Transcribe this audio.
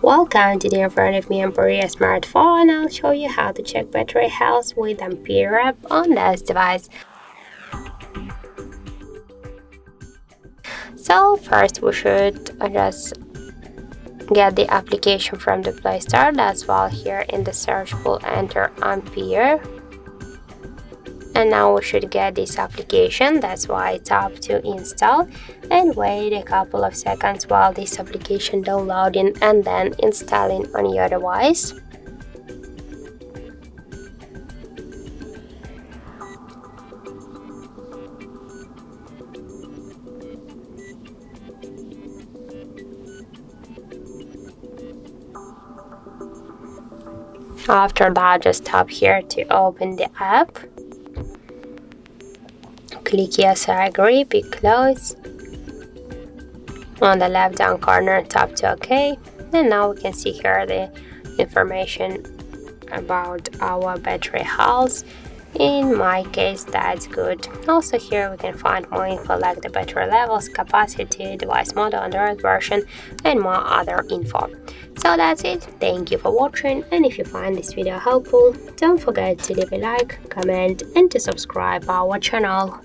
Welcome, today in front of me Ampere smartphone. I'll show you how to check battery health with Ampere App on this device. So first we should just get the application from the Play Store. That's why here in the search we'll enter Ampere. And now we should get this application. That's why I tap to install and wait a couple of seconds while this application downloading and then installing on your device. After that, just tap here to open the app. Click yes, I agree, be close. On the left down corner, tap to OK. And now we can see here the information about our battery health. In my case, that's good. Also here we can find more info like the battery levels, capacity, device model, Android version, and more other info. So that's it. Thank you for watching, and if you find this video helpful, don't forget to leave a like, comment, and to subscribe our channel.